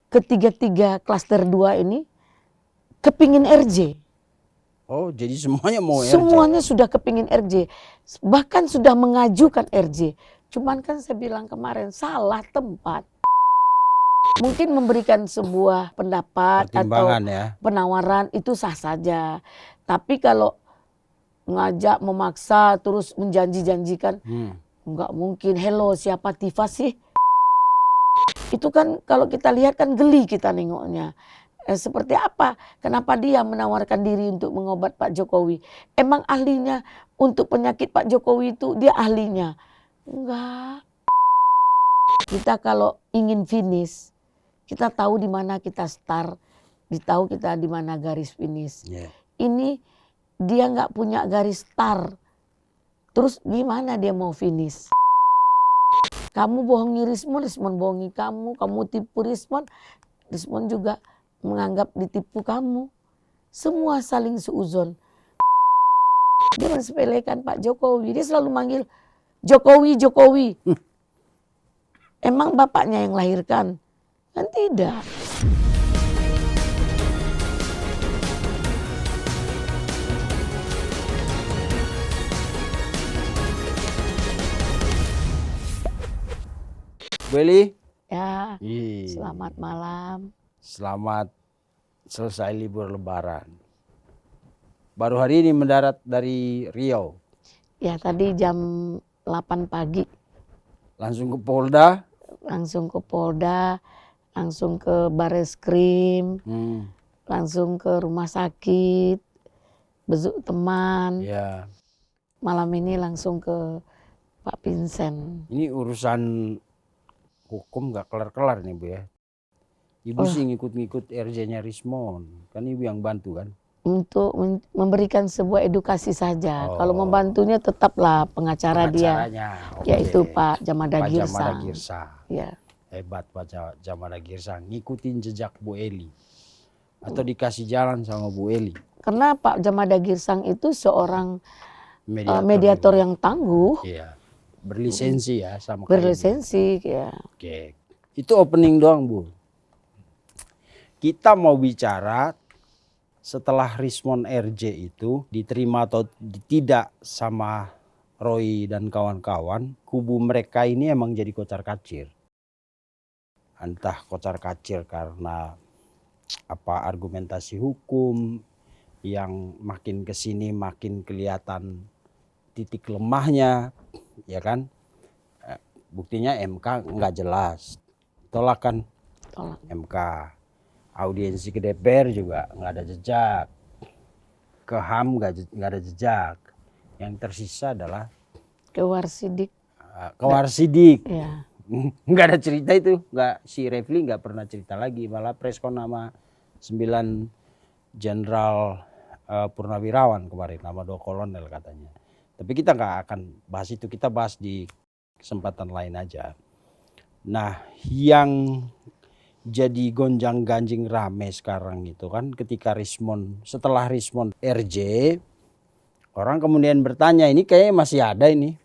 ketiga-tiga klaster 2 ini kepingin RJ. Oh, jadi semuanya mau RJ? Semuanya sudah kepingin RJ. Bahkan sudah mengajukan RJ. Cuman kan saya bilang kemarin, salah tempat. Mungkin memberikan sebuah pendapat atau ya, penawaran itu sah saja. Tapi kalau ngajak, memaksa, terus menjanji-janjikan, nggak mungkin. Hello, siapa Tifa sih? Itu kan kalau kita lihat kan geli kita nengoknya. Seperti apa? Kenapa dia menawarkan diri untuk mengobat Pak Jokowi? Emang ahlinya untuk penyakit Pak Jokowi itu dia ahlinya? Enggak. Kita kalau ingin finish, kita tahu di mana kita start, tahu kita di mana garis finish. Yeah. Ini dia nggak punya garis start. Terus gimana dia mau finish? Kamu bohongi Rismon, Rismon bohongi kamu tipu Rismon juga menganggap ditipu kamu. Semua saling seuzon. Dia mensepelekan Pak Jokowi. Dia selalu manggil Jokowi, Jokowi. Emang bapaknya yang lahirkan? Kan tidak. Bu Eli? Ya, selamat malam. Selamat selesai libur lebaran. Baru hari ini mendarat dari Riau. Ya, tadi jam 8 pagi. Langsung ke Polda? Langsung ke Polda, langsung ke Bareskrim, langsung ke rumah sakit, besuk teman. Ya. Malam ini langsung ke Pak Vincent. Ini urusan hukum gak kelar-kelar nih Bu ya. Ibu sih ngikut-ngikut RJ-nya Rismon, kan ibu yang bantu kan? Untuk memberikan sebuah edukasi saja. Kalau membantunya tetaplah pengacara dia, yaitu Pak Jamada Girsang. Ya. Hebat Pak Jamada Girsang, ngikutin jejak Bu Eli. Atau dikasih jalan sama Bu Eli. Karena Pak Jamada Girsang itu seorang mediator yang tangguh. Iya. Berlisensi ya sama berlisensi ya. Oke. Itu opening doang Bu. Kita mau bicara setelah Rismon RJ itu diterima atau tidak sama Roy dan kawan-kawan, kubu mereka ini emang jadi kocar-kacir. Entah kocar-kacir karena apa argumentasi hukum yang makin kesini makin kelihatan titik lemahnya, ya kan? Buktinya MK nggak jelas, tolak kan? Tolak. MK. Audiensi ke DPR juga nggak ada jejak, ke HAM nggak ada jejak. Yang tersisa adalah ke Warsidik. Ya. Nggak ada cerita itu, si Refli nggak pernah cerita lagi, malah preskon nama 9 Jenderal Purnawirawan kemarin, nama 2 kolonel katanya. Tapi kita nggak akan bahas itu, kita bahas di kesempatan lain aja. Nah, yang jadi gonjang-ganjing rame sekarang itu kan ketika setelah Rismon RJ, orang kemudian bertanya, ini kayaknya masih ada ini.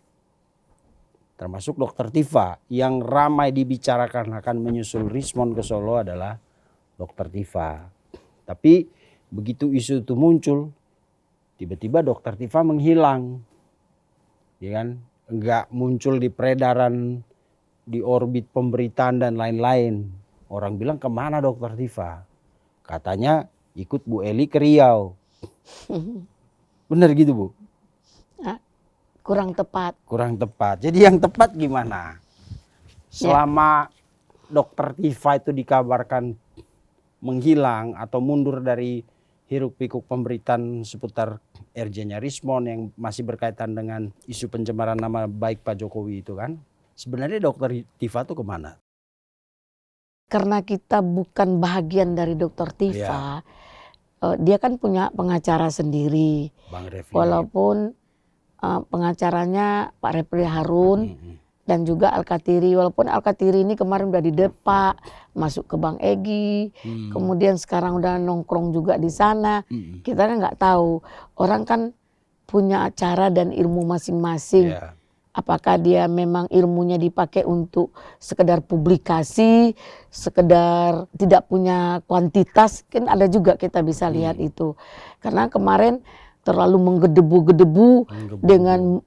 Termasuk Dokter Tifa yang ramai dibicarakan akan menyusul Rismon ke Solo adalah Dokter Tifa. Tapi begitu isu itu muncul, tiba-tiba Dokter Tifa menghilang. Ya kan? Enggak muncul di peredaran, di orbit pemberitaan dan lain-lain. Orang bilang kemana Dokter Tifa? Katanya ikut Bu Eli ke Riau. Bener gitu Bu? Kurang tepat. Kurang tepat. Jadi yang tepat gimana? Selama Dokter Tifa itu dikabarkan menghilang atau mundur dari hiruk pikuk pemberitaan seputar RJ-nya Rismon yang masih berkaitan dengan isu pencemaran nama baik Pak Jokowi itu kan. Sebenarnya Dokter Tifa itu kemana? Karena kita bukan bagian dari Dokter Tifa, dia kan punya pengacara sendiri. Bang Refli. Walaupun pengacaranya Pak Refli Harun dan juga Al-Katiri. Walaupun Al-Katiri ini kemarin udah didepak, masuk ke Bang Egy, kemudian sekarang udah nongkrong juga di sana. Kita kan nggak tahu. Orang kan punya acara dan ilmu masing-masing. Apakah dia memang ilmunya dipakai untuk sekedar publikasi, sekedar tidak punya kuantitas, kan ada juga kita bisa lihat itu. Karena kemarin terlalu menggedebu-gedebu dengan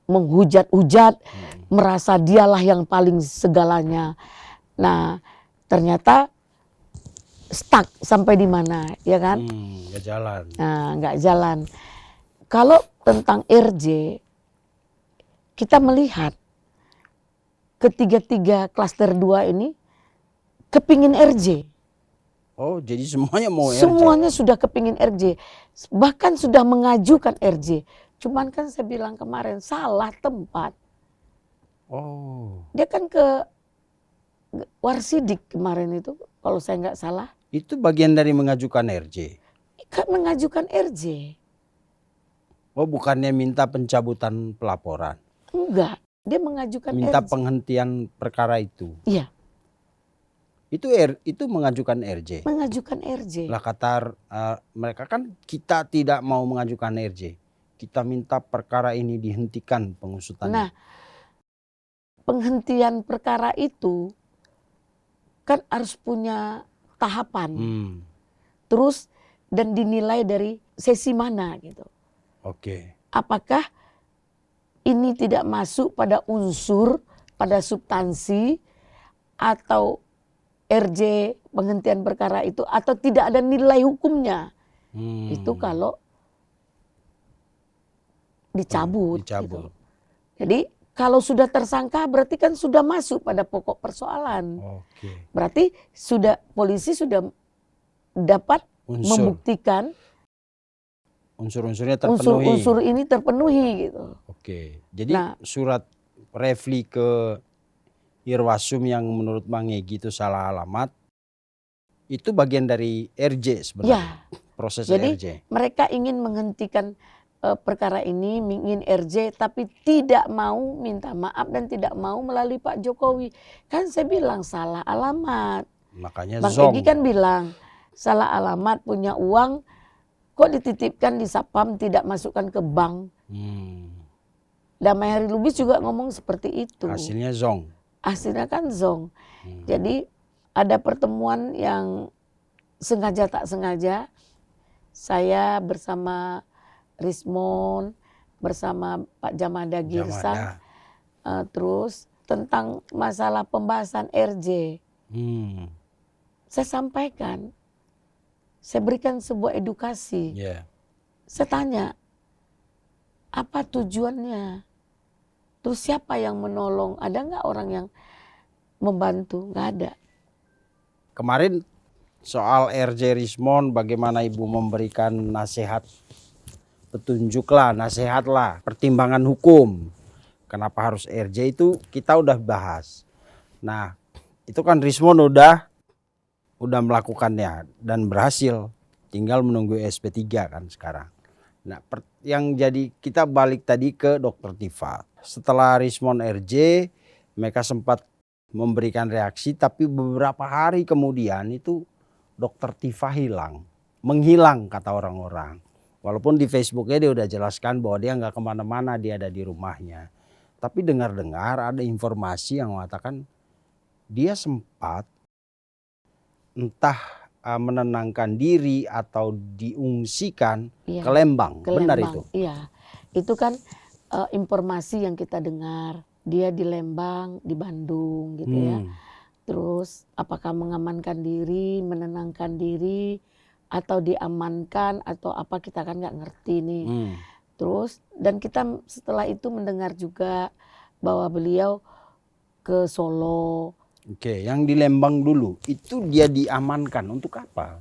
menghujat-hujat, merasa dialah yang paling segalanya. Nah, ternyata stuck sampai di mana, ya kan? Nggak jalan. Nah, nggak jalan. Kalau tentang RJ, kita melihat ketiga-tiga klaster 2 ini kepingin RJ. Oh, jadi semuanya mau RJ? Semuanya sudah kepingin RJ. Bahkan sudah mengajukan RJ. Cuman kan saya bilang kemarin, salah tempat. Oh. Dia kan ke Warsidik kemarin itu, kalau saya nggak salah. Itu bagian dari mengajukan RJ? Kan mengajukan RJ. Oh, bukannya minta pencabutan pelaporan? Enggak, dia mengajukan minta RJ. penghentian perkara itu. Iya. Itu mengajukan RJ. Mengajukan RJ. Lah kata mereka kan kita tidak mau mengajukan RJ. Kita minta perkara ini dihentikan pengusutannya. Nah, penghentian perkara itu kan harus punya tahapan. Terus dan dinilai dari sesi mana gitu. Oke. Apakah ini tidak masuk pada unsur, pada substansi, atau RJ penghentian perkara itu, atau tidak ada nilai hukumnya. Itu kalau dicabut. Gitu. Jadi kalau sudah tersangka berarti kan sudah masuk pada pokok persoalan. Berarti polisi sudah dapat membuktikan unsur-unsurnya terpenuhi. Unsur ini terpenuhi gitu. Oke. Jadi surat refli ke Irwasum yang menurut Bang Egy itu salah alamat, itu bagian dari RJ sebenarnya. Ya. Proses jadi RJ. Mereka ingin menghentikan perkara ini, ingin RJ, tapi tidak mau minta maaf dan tidak mau melalui Pak Jokowi. Kan saya bilang salah alamat. Makanya Bang Egy kan bilang salah alamat, punya uang kok dititipkan di Sapam, tidak masukkan ke bank. Damai Hari Lubis juga ngomong seperti itu. Hasilnya zong. Hasilnya kan zong. Jadi ada pertemuan yang sengaja tak sengaja. Saya bersama Rismon, bersama Pak Jamada Girsang. Terus tentang masalah pembahasan RJ. Saya sampaikan. Saya berikan sebuah edukasi. Saya tanya, apa tujuannya? Terus siapa yang menolong? Ada nggak orang yang membantu? Nggak ada. Kemarin soal RJ Rismon, bagaimana Ibu memberikan nasihat, petunjuk lah, nasihat lah, pertimbangan hukum. Kenapa harus RJ itu kita udah bahas. Nah, itu kan Rismon udah melakukannya dan berhasil, tinggal menunggu SP3 kan sekarang. Nah, yang jadi kita balik tadi ke Dr. Tifa. Setelah Rismon RJ, mereka sempat memberikan reaksi, tapi beberapa hari kemudian itu Dr. Tifa menghilang kata orang-orang. Walaupun di Facebooknya dia udah jelaskan bahwa dia nggak kemana-mana, dia ada di rumahnya. Tapi dengar-dengar ada informasi yang mengatakan dia sempat entah menenangkan diri atau diungsikan ke Lembang. Benar itu? Iya, itu kan informasi yang kita dengar. Dia di Lembang, di Bandung gitu ya. Terus apakah mengamankan diri, menenangkan diri, atau diamankan atau apa, kita kan nggak ngerti nih. Terus dan kita setelah itu mendengar juga bahwa beliau ke Solo. Oke, yang di Lembang dulu itu dia diamankan untuk apa?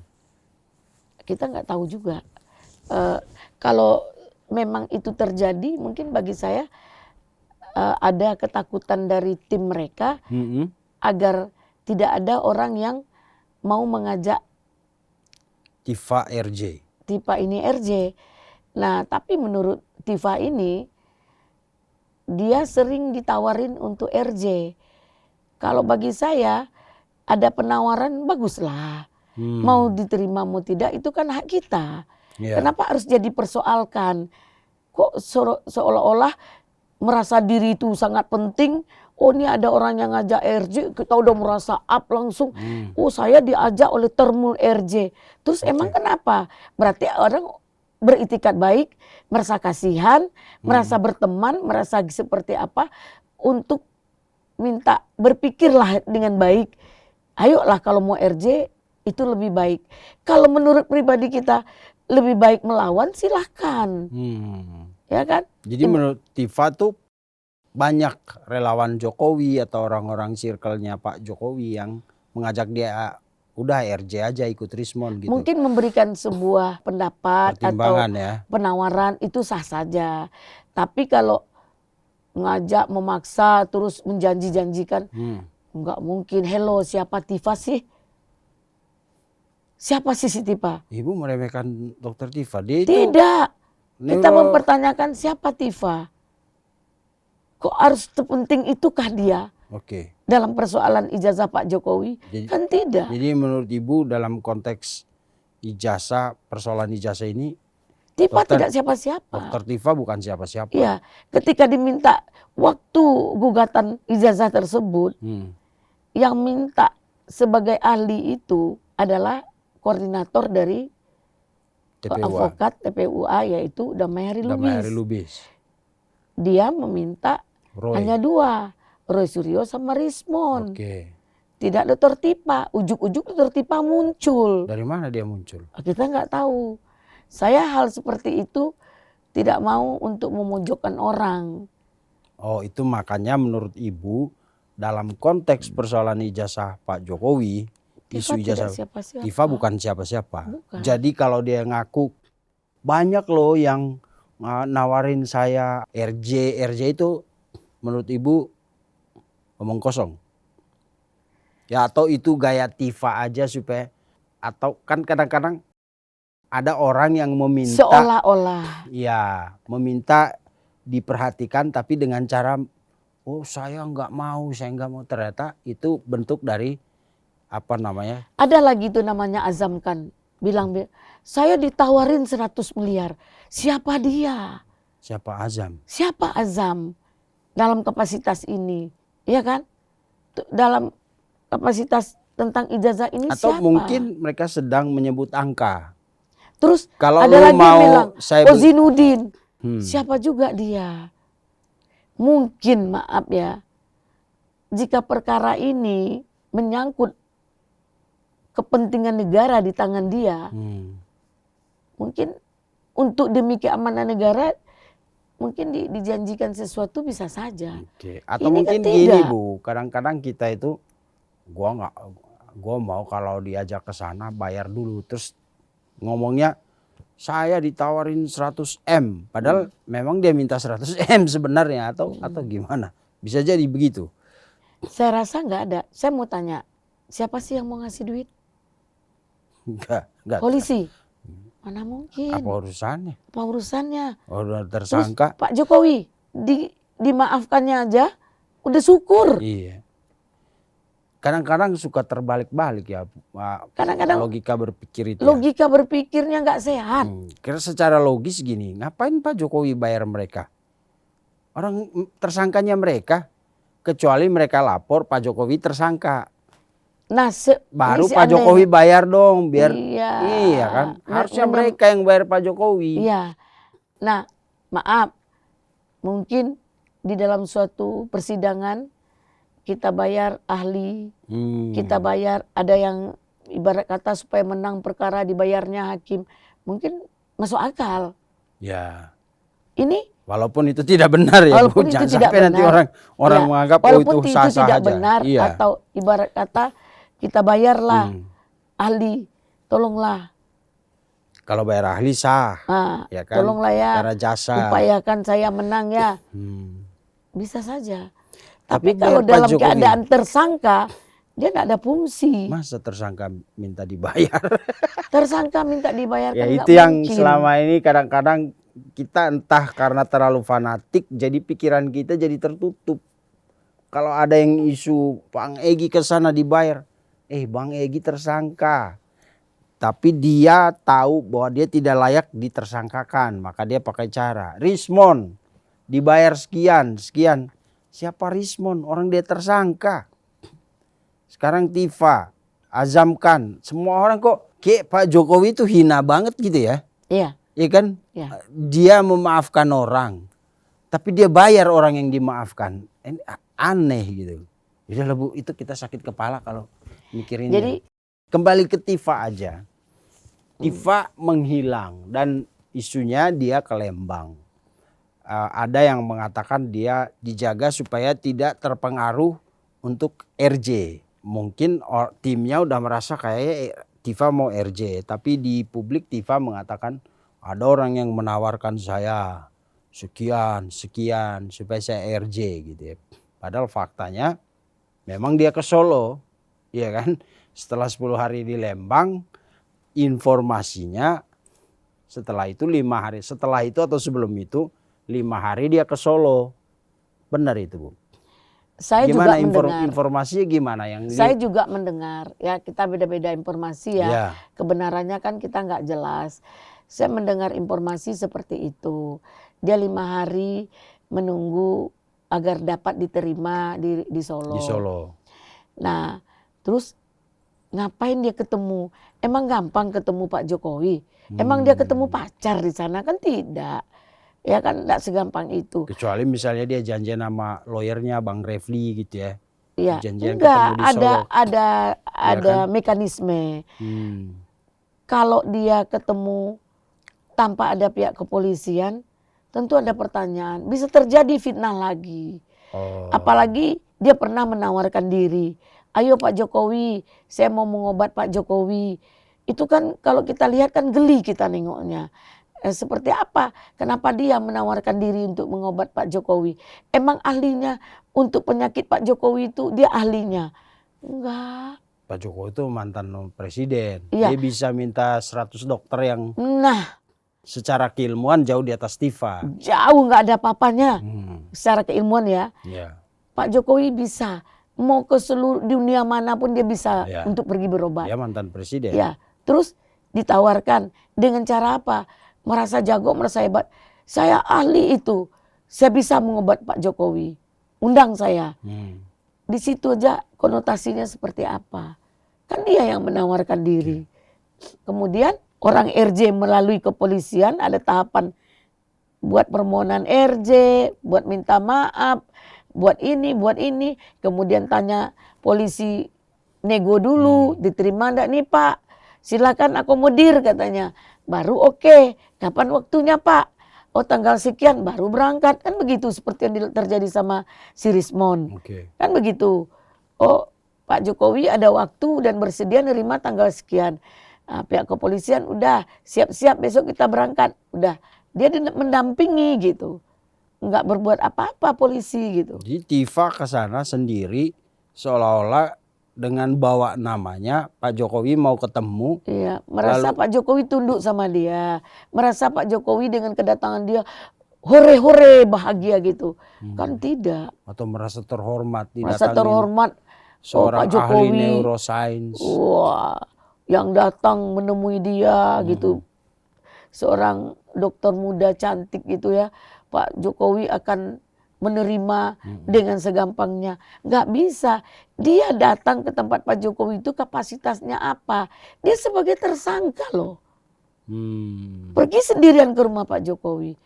Kita nggak tahu juga. Kalau memang itu terjadi, mungkin bagi saya ada ketakutan dari tim mereka agar tidak ada orang yang mau mengajak Tifa RJ. Tifa ini RJ. Nah, tapi menurut Tifa ini dia sering ditawarin untuk RJ. Kalau bagi saya ada penawaran, baguslah. Mau diterima mau tidak itu kan hak kita. Kenapa harus jadi persoalkan? Kok seolah-olah merasa diri itu sangat penting. Oh ini ada orang yang ngajak RJ, kita udah merasa up langsung. Oh saya diajak oleh Termul RJ. Terus emang kenapa? Berarti orang beritikat baik, merasa kasihan, merasa berteman, merasa seperti apa untuk minta berpikirlah dengan baik. Ayolah kalau mau RJ itu lebih baik. Kalau menurut pribadi kita lebih baik melawan silahkan. Ya kan? Jadi menurut Tifa tuh banyak relawan Jokowi atau orang-orang circle-nya Pak Jokowi yang mengajak dia udah RJ aja ikut Rismon gitu. Mungkin memberikan sebuah pendapat atau ya. penawaran itu sah saja. Tapi kalau ngajak memaksa terus menjanji-janjikan nggak mungkin. Hello, siapa Tifa sih? Siapa sih si Tifa? Ibu meremehkan Dokter Tifa. Dia itu tidak. Kita mempertanyakan siapa Tifa. Kok harus sepenting itukah dia? Oke. Dalam persoalan ijazah Pak Jokowi? Kan tidak. Jadi menurut Ibu dalam konteks ijazah, persoalan ijazah ini Tifa tidak siapa-siapa. Dokter Tifa bukan siapa-siapa. Iya, ketika diminta waktu gugatan ijazah tersebut, yang minta sebagai ahli itu adalah koordinator dari advokat TPUA yaitu Damai Hari Lubis. Dia meminta hanya dua, Roy Suryo sama Rismon. Tidak Dokter Tifa, ujuk-ujuk Dokter Tifa muncul. Dari mana dia muncul? Kita nggak tahu. Saya hal seperti itu tidak mau untuk memojokkan orang. Oh itu makanya menurut Ibu dalam konteks persoalan ijazah Pak Jokowi, isu ijazah Tifa bukan siapa-siapa. Jadi kalau dia ngaku banyak loh yang nawarin saya RJ itu menurut Ibu omong kosong. Ya atau itu gaya Tifa aja supaya, atau kan kadang-kadang ada orang yang meminta seolah-olah ya meminta diperhatikan tapi dengan cara oh saya nggak mau, ternyata itu bentuk dari apa namanya? Ada lagi itu namanya Azam kan bilang saya ditawarin 100 miliar. Siapa dia? Siapa Azam? Siapa Azam dalam kapasitas ini? Iya kan? Dalam kapasitas tentang ijazah ini atau siapa? Mungkin mereka sedang menyebut angka. Terus kalau ada lagi mau bilang saya Ozinudin. Siapa juga dia? Mungkin maaf ya, jika perkara ini menyangkut kepentingan negara di tangan dia, mungkin untuk demi keamanan negara mungkin dijanjikan sesuatu bisa saja. Atau ini mungkin kan gini Bu, kadang-kadang kita itu gua mau kalau diajak ke sana bayar dulu, terus ngomongnya saya ditawarin 100 M padahal memang dia minta 100 M sebenarnya atau gimana? Bisa jadi begitu. Saya rasa nggak ada. Saya mau tanya, siapa sih yang mau ngasih duit? Enggak. Polisi. Mana mungkin? Apa urusannya? Apa urusannya? Udah tersangka. Terus Pak Jokowi dimaafkannya aja udah syukur. Iya. Kadang-kadang suka terbalik-balik ya. Kadang-kadang logika berpikir itu. Logika berpikirnya nggak sehat. Karena secara logis gini, ngapain Pak Jokowi bayar mereka? Orang tersangkanya mereka, kecuali mereka lapor Pak Jokowi tersangka. Nah, baru Pak Jokowi bayar dong, biar iya kan. Harusnya mereka yang bayar Pak Jokowi. Iya. Nah, maaf, mungkin di dalam suatu persidangan kita bayar ahli, kita bayar ada yang ibarat kata supaya menang perkara dibayarnya hakim, mungkin masuk akal. Ya. Ini walaupun itu tidak benar ya, walaupun Bu. Jangan itu tidak sampai nanti benar. orang menganggap oh itu sah-sah tidak aja. benar atau ibarat kata kita bayarlah ahli, tolonglah. Kalau bayar ahli sah, ya kan? Tolonglah ya, karena jasa. Upayakan saya menang ya. Bisa saja. Tapi biar kalau dalam Jokowi, keadaan tersangka, dia tidak ada fungsi. Masa tersangka minta dibayar? Tersangka minta dibayar Ya kan itu yang mungkin. Selama ini kadang-kadang kita entah karena terlalu fanatik, jadi pikiran kita jadi tertutup. Kalau ada yang isu Bang Egy ke sana dibayar, Bang Egy tersangka. Tapi dia tahu bahwa dia tidak layak ditersangkakan, maka dia pakai cara. Rismon dibayar sekian. Siapa Rismon? Orang dia tersangka. Sekarang Tifa, Azam Khan, semua orang kok kayak Pak Jokowi itu hina banget gitu ya. Iya. Iya kan? Iya. Dia memaafkan orang, tapi dia bayar orang yang dimaafkan. Ini aneh gitu. Udah lah Bu, itu kita sakit kepala kalau mikirin. Jadi kembali ke Tifa aja. Tifa menghilang dan isunya dia ke Lembang. Ada yang mengatakan dia dijaga supaya tidak terpengaruh untuk RJ. Mungkin timnya udah merasa kayak Tifa mau RJ, tapi di publik Tifa mengatakan ada orang yang menawarkan saya sekian supaya saya RJ gitu ya. Padahal faktanya memang dia ke Solo, ya kan? Setelah 10 hari di Lembang, informasinya setelah itu 5 hari, setelah itu atau sebelum itu 5 hari dia ke Solo. Benar itu Bu? saya Gimana juga mendengar. informasinya gimana yang Saya juga mendengar, ya kita beda-beda informasi ya. Ya. Kebenarannya kan kita nggak jelas. Saya mendengar informasi seperti itu. Dia 5 hari menunggu agar dapat diterima di Solo. Di Solo. Nah, terus ngapain dia ketemu? Emang gampang ketemu Pak Jokowi? Emang dia ketemu pacar di sana? Kan tidak. Ya kan tidak segampang itu. Kecuali misalnya dia janjian sama lawyernya Bang Refli gitu ya. Iya, Janjian enggak, ketemu di Solo. ada mekanisme. Kalau dia ketemu tanpa ada pihak kepolisian, tentu ada pertanyaan. Bisa terjadi fitnah lagi. Apalagi dia pernah menawarkan diri. Ayo Pak Jokowi, saya mau mengobat Pak Jokowi. Itu kan kalau kita lihat kan geli kita nengoknya. Seperti apa? Kenapa dia menawarkan diri untuk mengobat Pak Jokowi? Emang ahlinya untuk penyakit Pak Jokowi itu dia ahlinya? Enggak. Pak Jokowi itu mantan presiden. Iya. Dia bisa minta 100 dokter yang Nah, secara keilmuan jauh di atas Tifa. jauh nggak ada apa-apanya secara keilmuan ya. Ya. Pak Jokowi bisa mau ke seluruh dunia manapun dia bisa Ya. untuk pergi berobat. Dia mantan presiden. Ya, terus ditawarkan dengan cara apa? Merasa jago, merasa hebat. Saya ahli itu, saya bisa mengobat Pak Jokowi. Undang saya. Di situ aja konotasinya seperti apa? Kan dia yang menawarkan diri. Kemudian orang RJ melalui kepolisian ada tahapan buat permohonan RJ, buat minta maaf, buat ini. Kemudian tanya polisi nego dulu, diterima enggak nih Pak? Silakan akomodir katanya. Baru oke. Kapan waktunya Pak? Oh tanggal sekian baru berangkat. Kan begitu seperti yang terjadi sama si Rismon. Kan begitu. Oh Pak Jokowi ada waktu dan bersedia nerima tanggal sekian. Pihak kepolisian udah siap-siap besok kita berangkat. Udah. Dia mendampingi gitu. Enggak berbuat apa-apa polisi gitu. Jadi Tifa ke sana sendiri seolah-olah dengan bawa namanya Pak Jokowi mau ketemu. Iya, merasa Pak Jokowi tunduk sama dia. Merasa Pak Jokowi dengan kedatangan dia hore-hore bahagia gitu. Kan tidak. Atau merasa terhormat. Merasa terhormat. Seorang Pak Jokowi, ahli neuroscience. Wah, yang datang menemui dia gitu. Seorang dokter muda cantik gitu ya. Pak Jokowi akan menerima dengan segampangnya. Nggak bisa. Dia datang ke tempat Pak Jokowi itu kapasitasnya apa? Dia sebagai tersangka loh. Pergi sendirian ke rumah Pak Jokowi.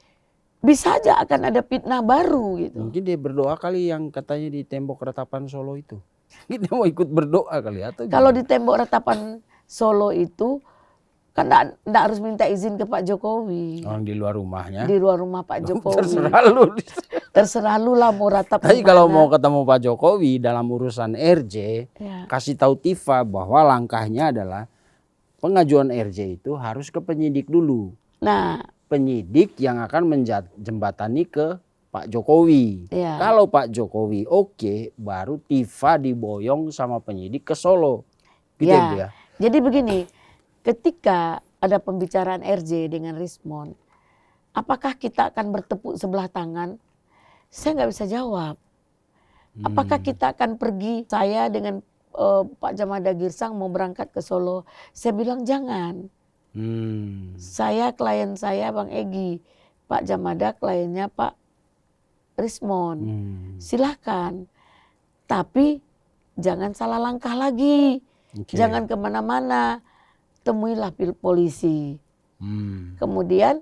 Bisa aja akan ada fitnah baru gitu. Mungkin dia berdoa kali yang katanya di tembok retapan Solo itu. Dia mau ikut berdoa kali atau Kalau gimana? di tembok retapan Solo itu kan enggak harus minta izin ke Pak Jokowi. Orang di luar rumahnya. Di luar rumah Pak Jokowi. Terserah lu. Terserah lu lah mau ratap. Tapi kalau mau ketemu Pak Jokowi dalam urusan RJ, Ya. kasih tahu Tifa bahwa langkahnya adalah pengajuan RJ itu harus ke penyidik dulu. Nah, Penyidik yang akan menjembatani ke Pak Jokowi. ya. Kalau Pak Jokowi oke, baru Tifa diboyong sama penyidik ke Solo. Gitu Ya. ya. Jadi begini, ketika ada pembicaraan RJ dengan Rismon, apakah kita akan bertepuk sebelah tangan? Saya nggak bisa jawab. Apakah kita akan pergi, saya dengan Pak Jamada Girsang mau berangkat ke Solo? Saya bilang jangan. Saya klien saya Bang Egy, Pak Jamada kliennya Pak Rismon. Silahkan. Tapi jangan salah langkah lagi. Jangan kemana-mana. Temuilah polisi. Kemudian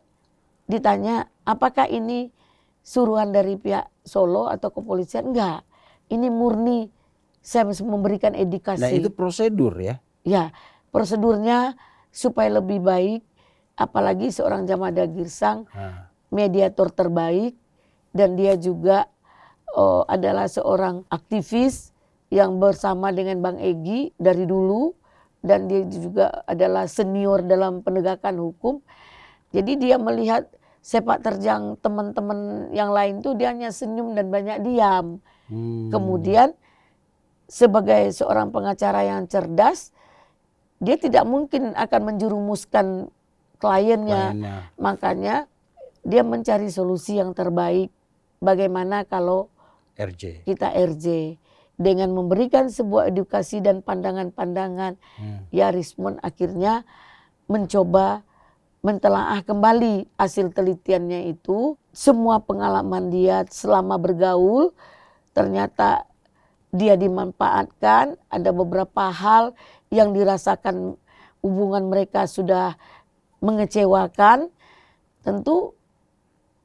ditanya, apakah ini suruhan dari pihak Solo atau kepolisian? Enggak. Ini murni saya memberikan edukasi. Nah itu prosedur ya? Ya, prosedurnya supaya lebih baik. Apalagi seorang Jamada Girsang, mediator terbaik. Dan dia juga adalah seorang aktivis yang bersama dengan Bang Egy dari dulu. Dan dia juga adalah senior dalam penegakan hukum. Jadi dia melihat sepak terjang teman-teman yang lain tuh dia hanya senyum dan banyak diam. Kemudian sebagai seorang pengacara yang cerdas, dia tidak mungkin akan menjerumuskan kliennya. Makanya dia mencari solusi yang terbaik. Bagaimana kalau kita RJ. Dengan memberikan sebuah edukasi dan pandangan-pandangan. Ya Rismon akhirnya mencoba mentelaah kembali hasil telitiannya itu. Semua pengalaman dia selama bergaul ternyata dia dimanfaatkan. Ada beberapa hal yang dirasakan hubungan mereka sudah mengecewakan. Tentu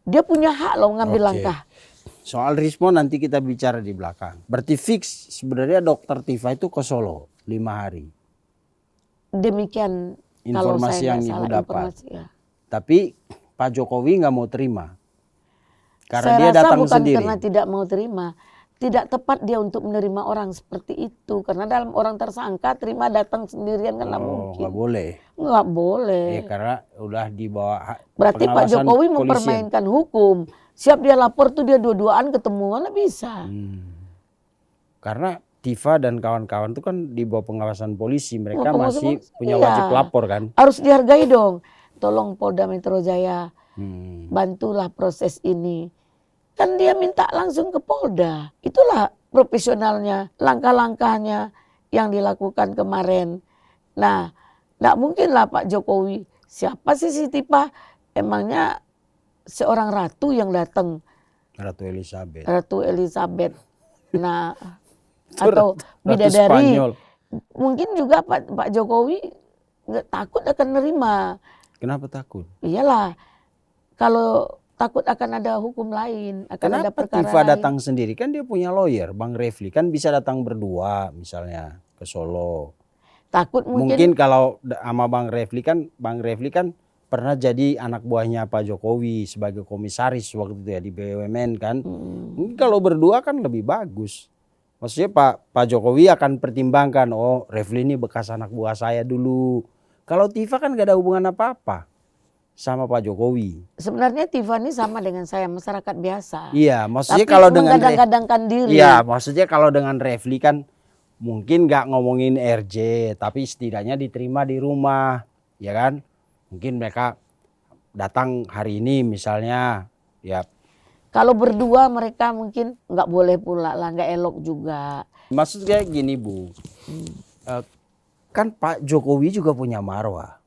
dia punya hak loh ngambil langkah. Soal Rismon nanti kita bicara di belakang. Berarti fix sebenarnya Dokter Tifa itu ke Solo 5 hari. Demikian informasi kalau saya yang ibu dapat. Ya. Tapi Pak Jokowi nggak mau terima. Karena saya dia rasa datang bukan sendiri. Karena tidak mau terima. Tidak tepat dia untuk menerima orang seperti itu. Karena dalam orang tersangka terima datang sendirian kan nggak mungkin. Nggak boleh. Nggak boleh. Ya, karena udah dibawa. Berarti Pak Jokowi mempermainkan hukum. Siap dia lapor tuh dia dua-duaan ketemuan lah bisa. Karena Tifa dan kawan-kawan itu kan di bawah pengawasan polisi. Mereka masih punya wajib lapor kan. Harus dihargai dong. Tolong Polda Metro Jaya bantulah proses ini. Kan dia minta langsung ke Polda. Itulah profesionalnya, langkah-langkahnya yang dilakukan kemarin. Nah, nggak mungkin lah Pak Jokowi. Siapa sih si Tifa? Emangnya seorang ratu yang datang. Ratu Elizabeth. Ratu Elizabeth. Nah, atau bidadari. Mungkin juga Pak Jokowi nggak takut akan nerima. Kenapa takut? Iyalah, kalau takut akan ada hukum lain, akan ada perkara Tifa lain. datang sendiri? Kan dia punya lawyer, Bang Refli. Kan bisa datang berdua misalnya ke Solo. Takut mungkin kalau sama Bang Refli kan pernah jadi anak buahnya Pak Jokowi sebagai komisaris waktu itu ya di BUMN kan. Mungkin kalau berdua kan lebih bagus. Maksudnya Pak Jokowi akan pertimbangkan, oh Refli ini bekas anak buah saya dulu. Kalau Tifa kan gak ada hubungan apa-apa sama Pak Jokowi. Sebenarnya Tifa ini sama dengan saya, masyarakat biasa. Iya, maksudnya tapi kalau dengan menggadang-gadangkan diri. Iya, maksudnya kalau dengan Refli kan mungkin gak ngomongin RJ, tapi setidaknya diterima di rumah, ya kan? Mungkin mereka datang hari ini misalnya, ya. Kalau berdua mereka mungkin nggak boleh pula lah, nggak elok juga. Maksudnya gini Bu, kan Pak Jokowi juga punya marwah.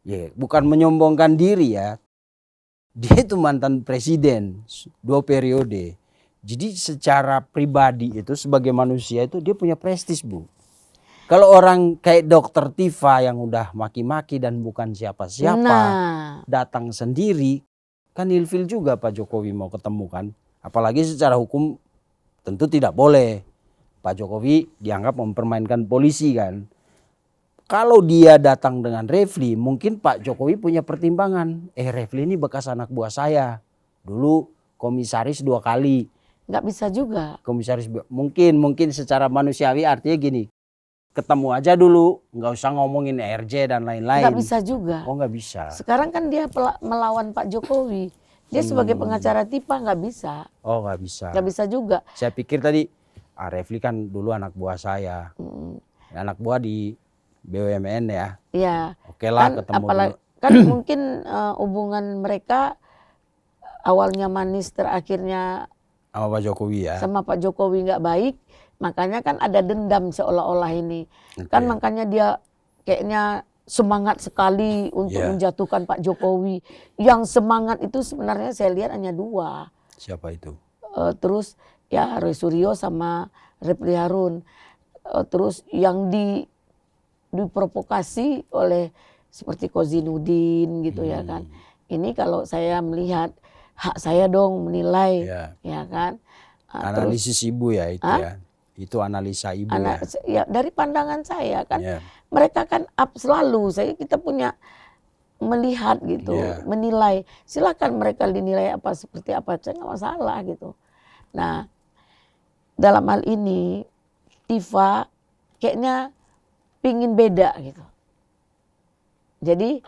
Ya, bukan menyombongkan diri ya. Dia itu mantan presiden 2 periode. Jadi secara pribadi itu sebagai manusia itu dia punya prestis Bu. Kalau orang kayak Dokter Tifa yang udah maki-maki dan bukan siapa-siapa datang sendiri, kan ilfil juga Pak Jokowi mau ketemu kan. Apalagi secara hukum tentu tidak boleh. Pak Jokowi dianggap mempermainkan polisi kan. Kalau dia datang dengan Refli, mungkin Pak Jokowi punya pertimbangan. Refli ini bekas anak buah saya. Dulu komisaris 2 kali. Nggak bisa juga. Komisaris mungkin secara manusiawi artinya gini. Ketemu aja dulu, nggak usah ngomongin RJ dan lain-lain. Nggak bisa juga. Oh nggak bisa. Sekarang kan dia melawan Pak Jokowi. Dia sebagai pengacara Tifa nggak bisa. Oh nggak bisa. Nggak bisa juga. Saya pikir tadi, Refli kan dulu anak buah saya. Anak buah di BUMN ya. Iya. Oke lah kan, ketemu dulu. Kan mungkin hubungan mereka awalnya manis terakhirnya sama Pak Jokowi ya. Sama Pak Jokowi nggak baik. Makanya kan ada dendam seolah-olah ini. Kan makanya dia kayaknya semangat sekali untuk menjatuhkan Pak Jokowi. Yang semangat itu sebenarnya saya lihat hanya 2. Siapa itu? Terus ya Roy Suryo sama Refli Harun. Terus yang diprovokasi oleh seperti Kozinudin gitu ya kan. Ini kalau saya melihat hak saya dong menilai ya kan. Analisis ibu ya itu ya. Itu analisa ibu ya. Dari pandangan saya kan mereka kan up selalu. Kita punya melihat gitu, menilai. Silakan mereka dinilai apa seperti apa, saya nggak masalah gitu. Nah, dalam hal ini Tifa kayaknya pingin beda gitu. Jadi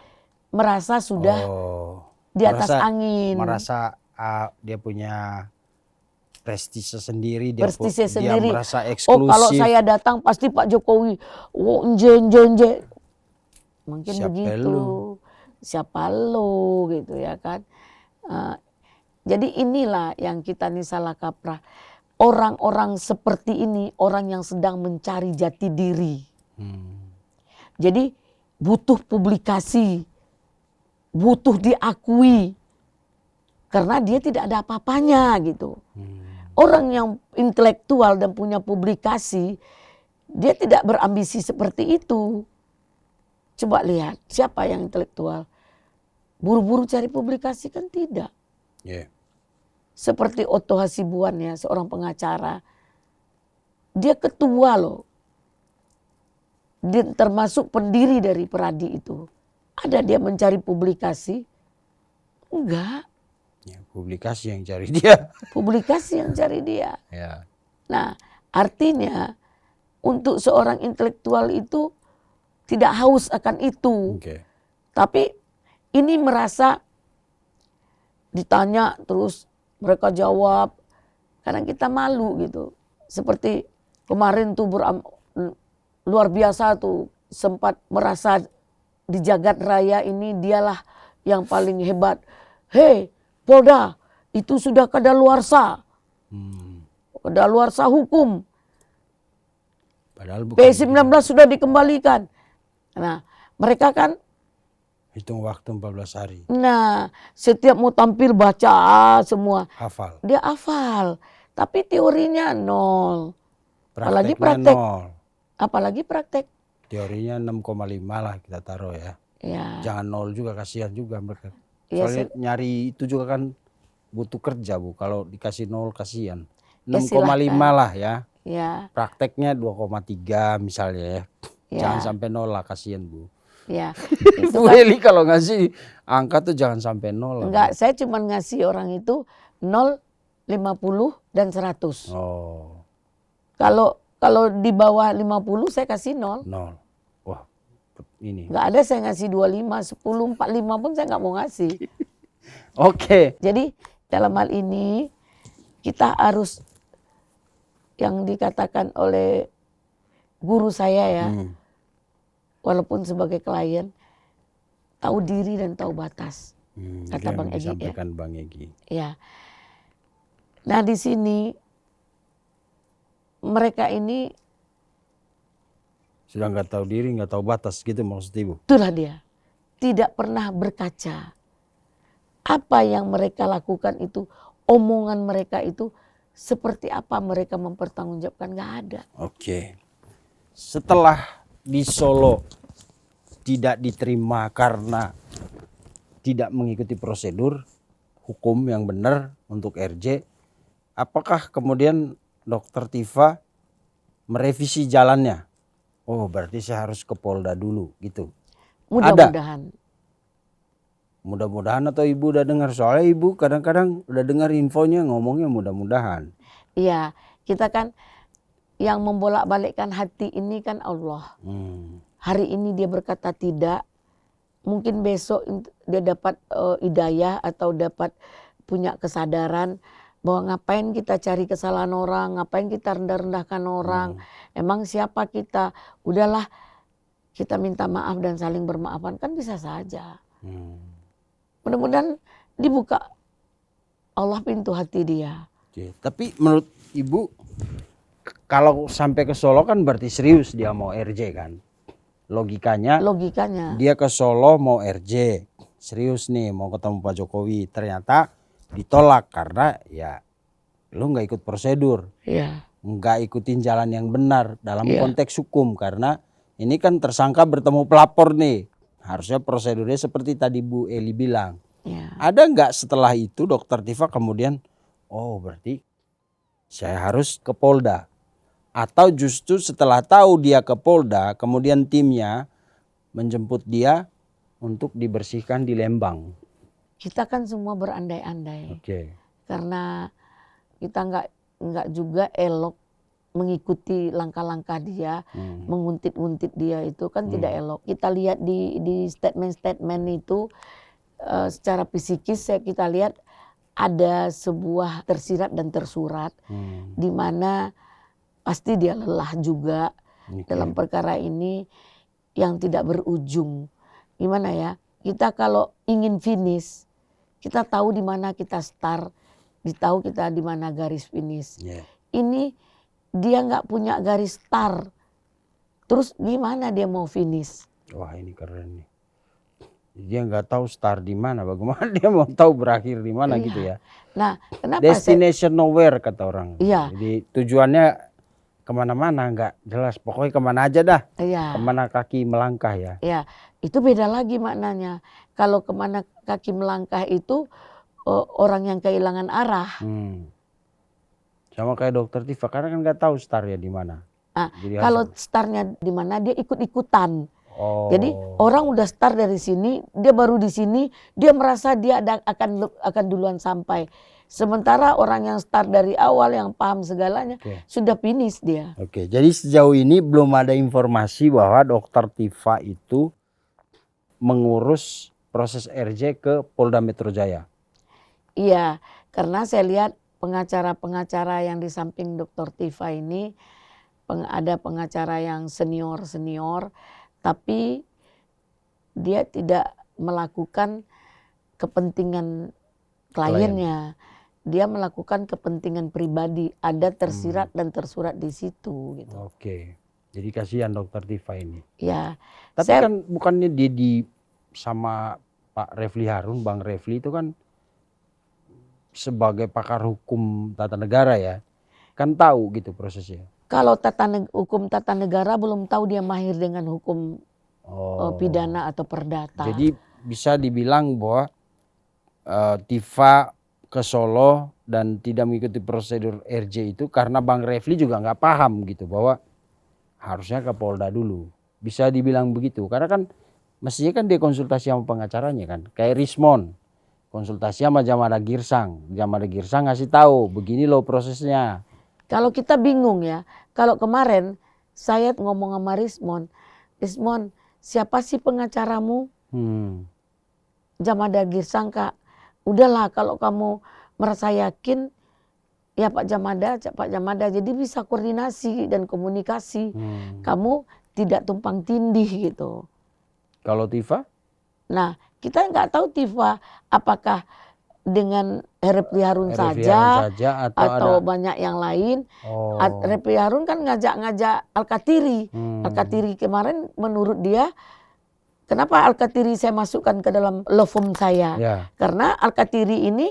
merasa sudah di atas angin. Merasa dia punya prestise sendiri, dia merasa eksklusif. Oh kalau saya datang pasti Pak Jokowi, enje. Mungkin begitu. Siapa lo gitu ya kan. Jadi inilah yang kita nih salah kaprah. Orang-orang seperti ini orang yang sedang mencari jati diri. Jadi butuh publikasi, butuh diakui. Karena dia tidak ada apa-apanya gitu. Orang yang intelektual dan punya publikasi, dia tidak berambisi seperti itu. Coba lihat, siapa yang intelektual? Buru-buru cari publikasi kan tidak. Seperti Otto Hasibuan ya, seorang pengacara. Dia ketua loh. Dia termasuk pendiri dari Peradi itu. Ada dia mencari publikasi? Enggak. Ya, publikasi yang cari dia. Publikasi yang cari dia. Ya. Nah, artinya untuk seorang intelektual itu tidak haus akan itu. Tapi ini merasa ditanya terus mereka jawab. Kadang kita malu gitu. Seperti kemarin tuh luar biasa tuh sempat merasa di jagat raya ini dialah yang paling hebat. Hei Polda, itu sudah kadaluarsa. Kadaluarsa hukum. Padahal P19 sudah dikembalikan. Nah, mereka kan hitung waktu 14 hari. Nah, setiap mau tampil baca semua. Hafal. Dia hafal. Tapi teorinya nol. Apalagi Prakteknya praktek. nol. Apalagi praktek. Teorinya 6,5 lah kita taruh ya. Jangan nol juga, kasihan juga mereka. Soalnya nyari itu juga kan butuh kerja Bu. Kalau dikasih nol kasihan. 6,5 lah ya. Prakteknya 2,3 misalnya ya. Jangan sampai nol lah, kasihan Bu. Ya. Bu Heli kalau ngasih angka tuh jangan sampai nol. Enggak, saya cuma ngasih orang itu 0, 50 dan 100. Kalau di bawah 50 saya kasih 0. Wah, ini. Enggak ada saya ngasih 25, 10, 45 pun saya nggak mau ngasih. Jadi dalam hal ini kita harus yang dikatakan oleh guru saya ya. Walaupun sebagai klien, tahu diri dan tahu batas. Kata Bang Egy. Disampaikan Bang Egy. Ya. Nah di sini mereka ini sudah nggak tahu diri, nggak tahu batas gitu maksud Ibu. Itulah dia. Tidak pernah berkaca. Apa yang mereka lakukan itu, omongan mereka itu seperti apa mereka mempertanggungjawabkan, nggak ada. Setelah di Solo tidak diterima karena tidak mengikuti prosedur hukum yang benar untuk RJ, apakah kemudian Dokter Tifa merevisi jalannya? Oh berarti saya harus ke Polda dulu gitu. Mudah-mudahan atau Ibu udah dengar, soalnya Ibu kadang-kadang udah dengar infonya ngomongnya mudah-mudahan. Iya, kita kan yang membolak-balikkan hati ini kan Allah. Hari ini dia berkata tidak, mungkin besok dia dapat hidayah atau dapat punya kesadaran bahwa ngapain kita cari kesalahan orang, ngapain kita rendah-rendahkan orang. Emang siapa kita? Udahlah kita minta maaf dan saling bermaafan, kan bisa saja. Mudah-mudahan dibuka Allah pintu hati dia. Tapi menurut Ibu, kalau sampai ke Solo kan berarti serius dia mau RJ kan? Logikanya dia ke Solo mau RJ, serius nih mau ketemu Pak Jokowi. Ternyata ditolak karena ya lu nggak ikut prosedur, Iya. nggak ikutin jalan yang benar dalam Iya. konteks hukum, karena ini kan tersangka bertemu pelapor nih, harusnya prosedurnya seperti tadi Bu Eli bilang. Iya. Ada nggak setelah itu Dokter Tifa kemudian, oh berarti saya harus ke Polda, atau justru setelah tahu dia ke Polda kemudian timnya menjemput dia untuk dibersihkan di Lembang? Kita kan semua berandai-andai. Oke. Karena kita nggak juga elok mengikuti langkah-langkah dia, menguntit-untit dia itu kan tidak elok. Kita lihat di statement-statement itu secara psikis kita lihat ada sebuah tersirat dan tersurat di mana pasti dia lelah juga dalam perkara ini yang tidak berujung. Gimana ya? Kita kalau ingin finish, kita tahu di mana kita start, tahu kita di mana garis finish. Yeah. Ini dia nggak punya garis start, terus gimana dia mau finish? Wah ini keren nih. Dia nggak tahu start di mana, bagaimana dia mau tahu berakhir di mana gitu ya. Nah, kenapa Destination nowhere kata orang. Iya. Jadi tujuannya kemana-mana nggak jelas, pokoknya kemana aja dah. Iya. Kemana kaki melangkah ya. Ya, itu beda lagi maknanya. Kalau kemana kaki melangkah itu orang yang kehilangan arah. Sama kayak Dokter Tifa, karena kan nggak tahu startnya di mana. Nah, kalau startnya di mana dia ikut-ikutan. Oh. Jadi orang udah start dari sini, dia baru di sini, dia merasa dia akan duluan sampai. Sementara orang yang start dari awal yang paham segalanya sudah finish dia. Oke, jadi sejauh ini belum ada informasi bahwa Dokter Tifa itu mengurus proses RJ ke Polda Metro Jaya. Iya, karena saya lihat pengacara-pengacara yang di samping Dokter Tifa ini ada pengacara yang senior, tapi dia tidak melakukan kepentingan kliennya. Dia melakukan kepentingan pribadi, ada tersirat dan tersurat di situ gitu. Oke. Jadi kasihan Dokter Tifa ini. Ya. Tapi kan bukannya dia sama Pak Refli Harun, Bang Refli itu kan sebagai pakar hukum tata negara ya. Kan tahu gitu prosesnya. Kalau hukum tata negara belum tahu dia mahir dengan hukum pidana atau perdata. Jadi bisa dibilang bahwa Tifa ke Solo dan tidak mengikuti prosedur RJ itu karena Bang Refli juga nggak paham gitu bahwa harusnya ke Polda dulu. Bisa dibilang begitu karena kan mestinya kan dia konsultasi sama pengacaranya kan. Kayak Rismon konsultasi sama Jamada Girsang. Jamada Girsang ngasih tahu begini loh prosesnya. Kalau kita bingung ya. Kalau kemarin saya ngomong sama Rismon, siapa sih pengacaramu? Jamada Girsang, Kak. Udahlah kalau kamu merasa yakin ya Pak Jamada, jadi bisa koordinasi dan komunikasi. Kamu tidak tumpang tindih gitu. Kalau Tifa? Nah kita nggak tahu Tifa apakah dengan Refli Harun saja atau banyak yang lain. Refli Harun kan ngajak Al-Katiri. Al-Katiri kemarin menurut dia, kenapa Al-Katiri saya masukkan ke dalam law firm saya? Karena Al-Katiri ini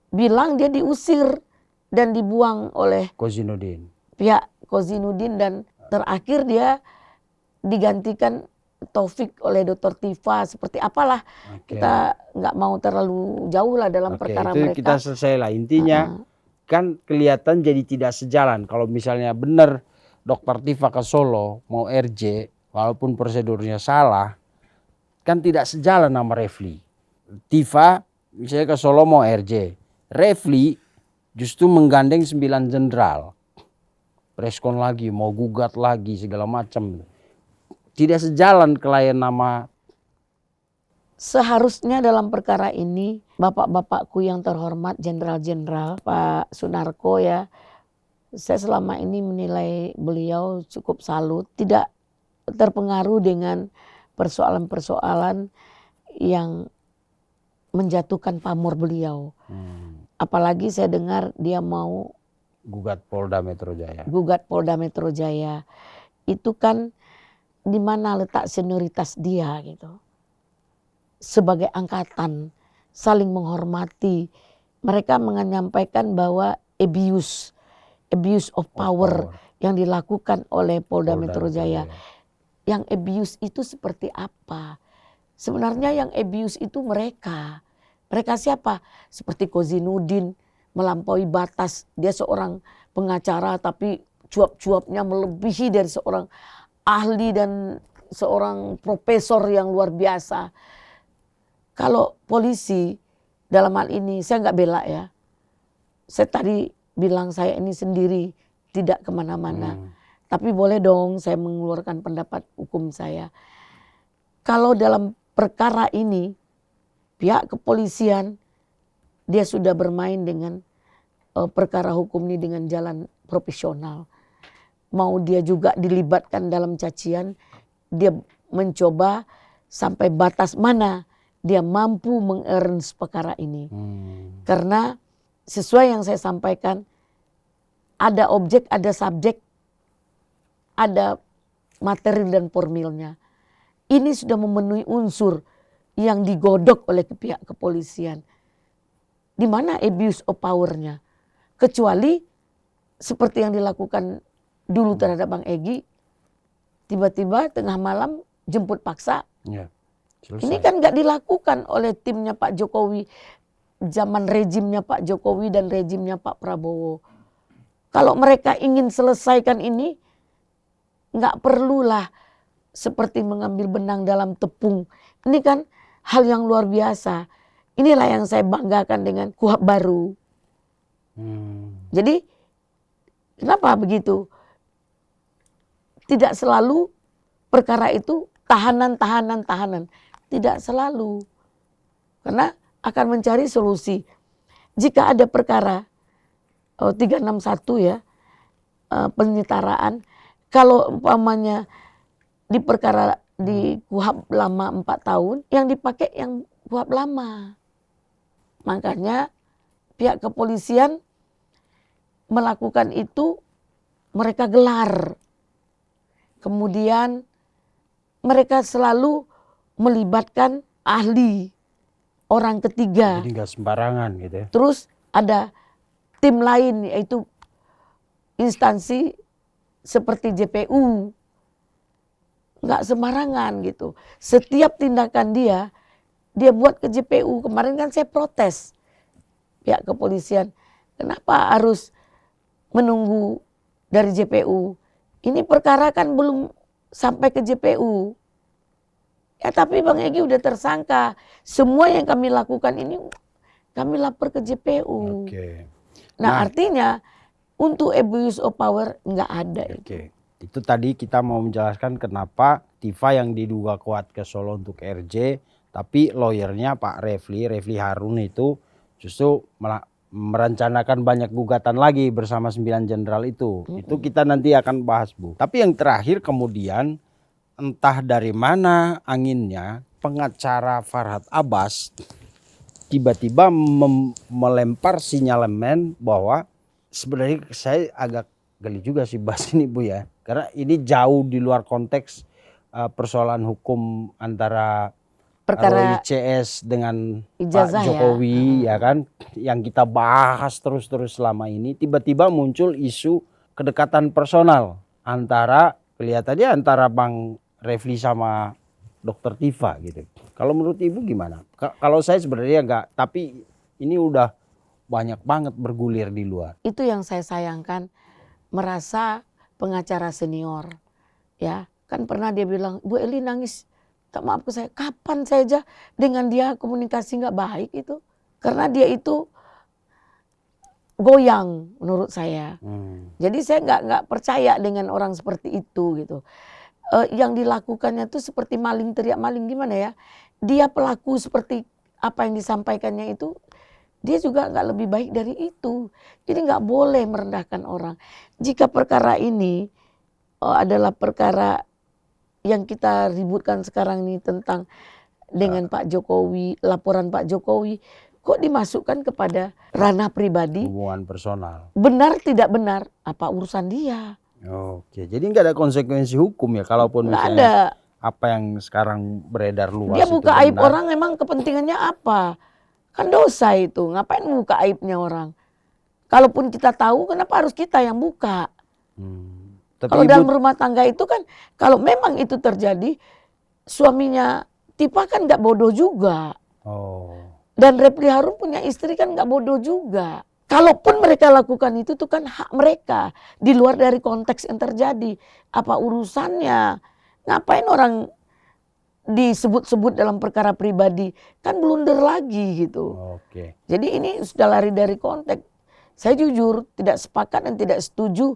bilang dia diusir dan dibuang oleh pihak Kozinudin dan terakhir dia digantikan Taufik oleh Dr. Tifa, seperti apalah. Kita nggak mau terlalu jauh lah dalam perkara itu mereka. Kita selesai lah. Intinya kan kelihatan jadi tidak sejalan. Kalau misalnya benar Dr. Tifa ke Solo mau RJ walaupun prosedurnya salah, kan tidak sejalan sama Refli. Tifa misalnya ke Solo mau RJ, Refli justru menggandeng 9 jenderal. Preskon lagi, mau gugat lagi segala macam. Tidak sejalan klien nama. Seharusnya dalam perkara ini bapak-bapakku yang terhormat jenderal-jenderal Pak Sunarko ya, saya selama ini menilai beliau cukup salut, tidak terpengaruh dengan persoalan-persoalan yang menjatuhkan pamor beliau. Apalagi saya dengar dia mau gugat Polda Metro Jaya. Itu kan di mana letak senioritas dia gitu. Sebagai angkatan saling menghormati. Mereka menyampaikan bahwa abuse of power yang dilakukan oleh Polda Metro Jaya. Yang abuse itu seperti apa? Sebenarnya yang abuse itu mereka. Mereka siapa? Seperti Kozinudin melampaui batas. Dia seorang pengacara tapi cuap-cuapnya melebihi dari seorang ahli dan seorang profesor yang luar biasa. Kalau polisi dalam hal ini saya nggak bela ya. Saya tadi bilang saya ini sendiri tidak kemana-mana. Tapi boleh dong saya mengeluarkan pendapat hukum saya. Kalau dalam perkara ini pihak kepolisian dia sudah bermain dengan perkara hukum ini dengan jalan profesional. Mau dia juga dilibatkan dalam cacian, dia mencoba sampai batas mana dia mampu mengarrange perkara ini. Karena sesuai yang saya sampaikan, ada objek, ada subjek, ada materi dan formilnya. Ini sudah memenuhi unsur yang digodok oleh pihak kepolisian. Di mana abuse of power-nya? Kecuali seperti yang dilakukan dulu terhadap Bang Egy, tiba-tiba tengah malam jemput paksa. Ya, ini kan nggak dilakukan oleh timnya Pak Jokowi, zaman rejimnya Pak Jokowi dan rejimnya Pak Prabowo. Kalau mereka ingin selesaikan ini, nggak perlulah seperti mengambil benang dalam tepung. Ini kan hal yang luar biasa. Inilah yang saya banggakan dengan KUHP baru. Jadi kenapa begitu? Tidak selalu perkara itu tahanan. Tidak selalu. Karena akan mencari solusi. Jika ada perkara 361 ya, penyetaraan. Kalau umpamanya di perkara di KUHP lama 4 tahun, yang dipakai yang KUHP lama. Makanya pihak kepolisian melakukan itu, mereka gelar. Kemudian mereka selalu melibatkan ahli, orang ketiga. Jadi nggak sembarangan gitu ya. Terus ada tim lain, yaitu instansi seperti JPU. Nggak sembarangan gitu. Setiap tindakan dia buat ke JPU. Kemarin kan saya protes pihak kepolisian. Kenapa harus menunggu dari JPU? Ini perkara kan belum sampai ke JPU. Ya tapi Bang Egy udah tersangka. Semua yang kami lakukan ini kami lapor ke JPU. Nah artinya untuk abuse of power nggak ada. Itu tadi kita mau menjelaskan kenapa Tifa yang diduga kuat ke Solo untuk RJ, tapi lawyernya Pak Refli Harun itu justru merencanakan banyak gugatan lagi bersama 9 jenderal itu. Itu kita nanti akan bahas, Bu. Tapi yang terakhir kemudian entah dari mana anginnya, pengacara Farhad Abbas tiba-tiba melempar sinyalemen bahwa sebenarnya saya agak geli juga sih bahas ini, Bu ya. Karena ini jauh di luar konteks persoalan hukum antara perkara ICS dengan Pak Jokowi ya kan, yang kita bahas terus selama ini. Tiba-tiba muncul isu kedekatan personal antara, kelihatannya antara Bang Refli sama Dokter Tifa gitu. Kalau menurut Ibu gimana? Kalau saya sebenarnya enggak, tapi ini udah banyak banget bergulir di luar. Itu yang saya sayangkan, merasa pengacara senior ya. Kan pernah dia bilang, Bu Eli nangis, tak maaf ke saya. Kapan saja dengan dia komunikasi nggak baik itu. Karena dia itu goyang menurut saya. Jadi saya nggak percaya dengan orang seperti itu gitu. Yang dilakukannya tuh seperti maling teriak maling, gimana ya. Dia pelaku seperti apa yang disampaikannya itu, dia juga nggak lebih baik dari itu. Jadi nggak boleh merendahkan orang. Jika perkara ini adalah perkara yang kita ributkan sekarang ini tentang dengan Pak Jokowi, laporan Pak Jokowi, kok dimasukkan kepada ranah pribadi? Hubungan personal. Benar tidak benar, apa urusan dia? Oke, jadi nggak ada konsekuensi hukum ya, kalaupun misalnya apa yang sekarang beredar luas. Dia buka aib orang, memang kepentingannya apa? Kan dosa itu, ngapain buka aibnya orang? Kalaupun kita tahu, kenapa harus kita yang buka? Tapi Kalau Ibu, dalam rumah tangga itu kan, kalau memang itu terjadi, suaminya Tifa kan nggak bodoh juga. oh, Dan Reply Harun punya istri kan nggak bodoh juga. Kalaupun mereka lakukan itu tuh kan hak mereka. Di luar dari konteks yang terjadi. Apa urusannya? Ngapain orang disebut-sebut dalam perkara pribadi? Kan blunder lagi gitu. oke. Jadi ini sudah lari dari konteks. Saya jujur tidak sepakat dan tidak setuju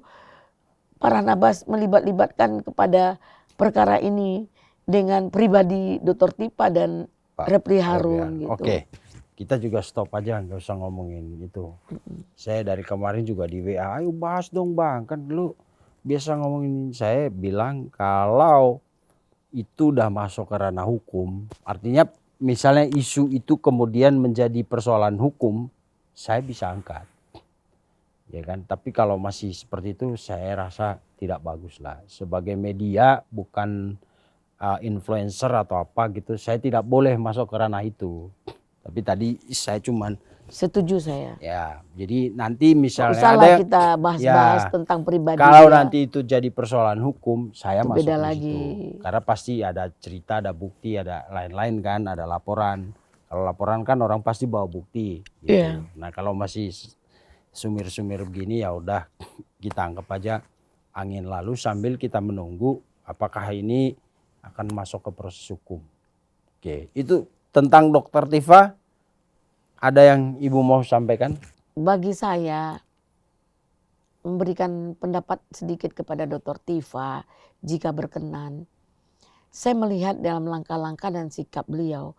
para nabas melibat-libatkan kepada perkara ini dengan pribadi Dr. Tifa dan Pak Reply Harun gitu. Oke, kita juga stop aja, nggak usah ngomongin itu. Saya dari kemarin juga di WA, ayo bahas dong bang, kan dulu biasa ngomongin. Saya bilang kalau itu udah masuk ke ranah hukum, artinya misalnya isu itu kemudian menjadi persoalan hukum, saya bisa angkat. Ya kan, tapi kalau masih seperti itu saya rasa tidak bagus lah. Sebagai media bukan influencer atau apa gitu, saya tidak boleh masuk ke ranah itu. Tapi tadi saya cuman Setuju saya. ya, jadi nanti misalnya Usahlah ada kita bahas-bahas ya, tentang pribadi kalau dia. nanti itu jadi persoalan hukum, saya Itu masuk beda di lagi. situ. Karena pasti ada cerita, ada bukti, ada lain-lain kan, ada laporan. Kalau laporan kan orang pasti bawa bukti gitu. Iya. Nah, kalau masih sumir-sumir begini ya udah kita anggap aja angin lalu sambil kita menunggu apakah ini akan masuk ke proses hukum. Oke, itu tentang Dokter Tifa. Ada yang Ibu mau sampaikan? Bagi saya memberikan pendapat sedikit kepada Dr. Tifa jika berkenan. Saya melihat dalam langkah-langkah dan sikap beliau.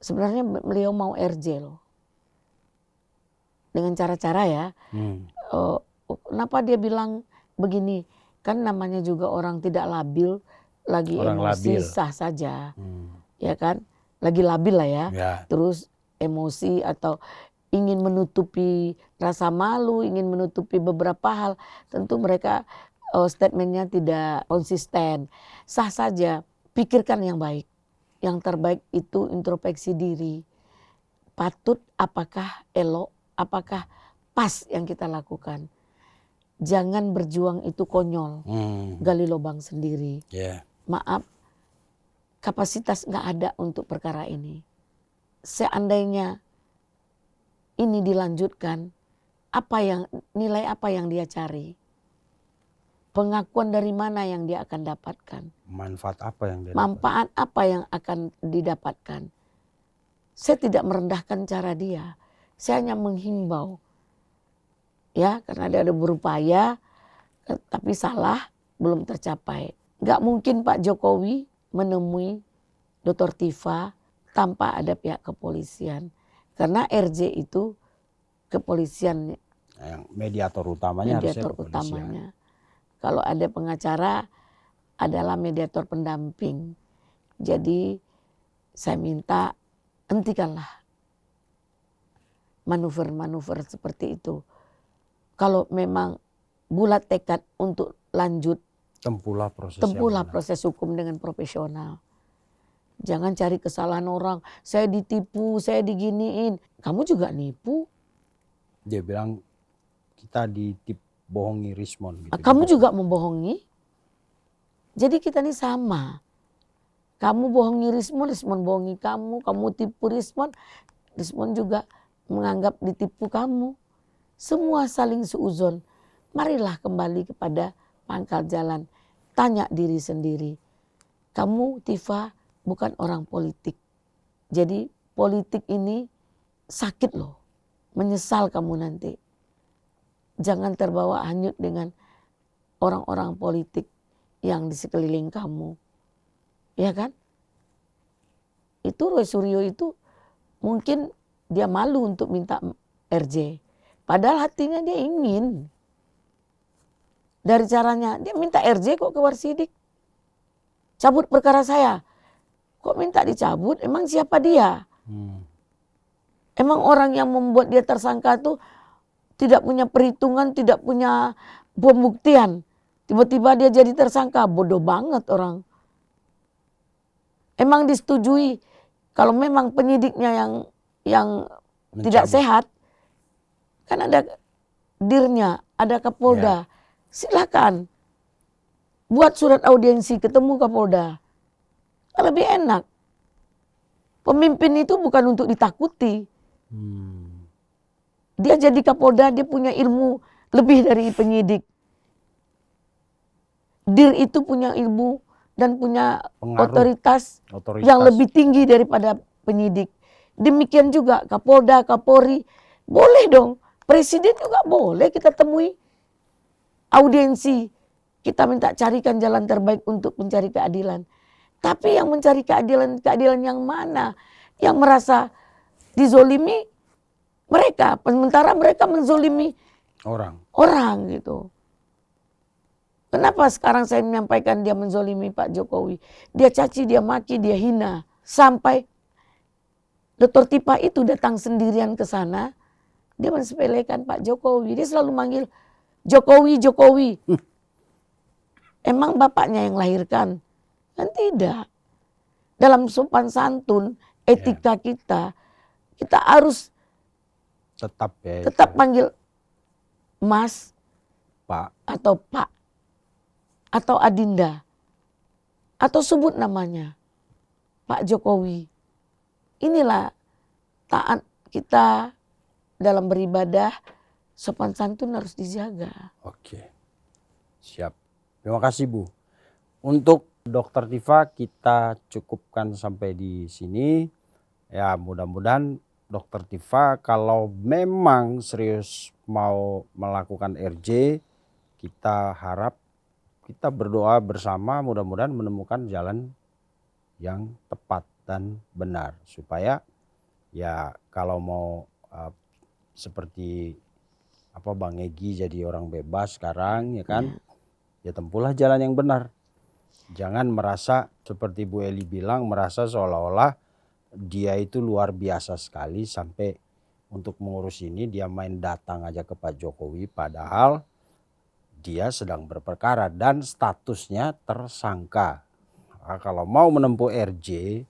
Sebenarnya beliau mau RJ loh. Dengan cara-cara ya. Kenapa dia bilang begini? Kan namanya juga orang tidak labil, lagi Orang emosi labil. sah saja. Ya kan? Lagi labil lah ya. Ya. Terus emosi atau ingin menutupi rasa malu, ingin menutupi beberapa hal. Tentu mereka statementnya tidak konsisten. Sah saja, pikirkan yang baik. Yang terbaik itu introspeksi diri. Patut, apakah elok, apakah pas yang kita lakukan. Jangan berjuang itu konyol, gali lubang sendiri. Yeah. Maaf, kapasitas nggak ada untuk perkara ini. Seandainya ini dilanjutkan, nilai apa yang dia cari? Pengakuan dari mana yang dia akan dapatkan? Manfaat apa yang dia Manfaat apa yang akan didapatkan? Saya tidak merendahkan cara dia. Saya hanya menghimbau. Ya, karena dia ada berupaya, tapi salah, belum tercapai. Nggak mungkin Pak Jokowi menemui Dr. Tifa tanpa ada pihak kepolisian. Karena RJ itu kepolisian. yang mediator utamanya Mediator harusnya kepolisian. utamanya. Kalau ada pengacara adalah mediator pendamping. Jadi saya minta hentikanlah manuver-manuver seperti itu. Kalau memang bulat tekad untuk lanjut, Tempuhlah proses proses hukum dengan profesional. Jangan cari kesalahan orang. Saya ditipu, saya diginiin. Kamu juga nipu. Dia bilang kita bohongi Rismon. Gitu. Kamu juga membohongi. Jadi kita ini sama. Kamu bohongi Rismon, Rismon bohongi kamu. Kamu tipu Rismon, Rismon juga menganggap ditipu kamu. Semua saling seuzon. Marilah kembali kepada pangkal jalan. Tanya diri sendiri. Kamu Tifa bukan orang politik. Jadi politik ini sakit loh. Menyesal kamu nanti. Jangan terbawa hanyut dengan orang-orang politik yang di sekeliling kamu. Ya kan? Itu Roy Suryo itu mungkin dia malu untuk minta RJ. Padahal hatinya dia ingin. Dari caranya dia minta RJ kok ke Warsidik. Cabut perkara saya. Kok minta dicabut? Emang siapa dia? Emang orang yang membuat dia tersangka tuh tidak punya perhitungan, tidak punya pembuktian. Tiba-tiba dia jadi tersangka. Bodoh banget orang. Emang disetujui kalau memang penyidiknya yang yang tidak sehat, kan ada dirnya, ada Kapolda. Silakan buat surat audiensi ketemu Kapolda. Lebih enak. Pemimpin itu bukan untuk ditakuti. Dia jadi Kapolda, dia punya ilmu lebih dari penyidik. Dir itu punya ilmu dan punya otoritas yang lebih tinggi daripada penyidik. Demikian juga Kapolda, Kapolri, boleh dong. Presiden juga boleh kita temui. Audiensi, kita minta carikan jalan terbaik untuk mencari keadilan. Tapi yang mencari keadilan yang mana? Yang merasa dizolimi mereka, sementara mereka menzolimi orang gitu. Kenapa sekarang saya menyampaikan dia menzolimi Pak Jokowi? Dia caci, dia maki, dia hina. Sampai Dr. Tipa itu datang sendirian ke sana. Dia mensepelekan Pak Jokowi. Dia selalu manggil Jokowi, Jokowi. Emang bapaknya yang lahirkan? Kan tidak. Dalam sopan santun, etika kita harus tetap panggil Mas, Pak, atau Pak, atau Adinda, atau sebut namanya Pak Jokowi. Inilah taat kita dalam beribadah, sopan santun harus dijaga. Oke, siap. Terima kasih Bu. Untuk Dr. Tifa kita cukupkan sampai di sini. Ya mudah-mudahan Dr. Tifa kalau memang serius mau melakukan RJ, kita harap, kita berdoa bersama mudah-mudahan menemukan jalan yang tepat dan benar. Supaya ya kalau mau seperti Bang Egy jadi orang bebas sekarang ya kan. Ya tempuhlah jalan yang benar. Jangan merasa seperti Bu Eli bilang, merasa seolah-olah dia itu luar biasa sekali sampai untuk mengurus ini dia main datang aja ke Pak Jokowi padahal dia sedang berperkara dan statusnya tersangka. Nah, kalau mau menempuh RJ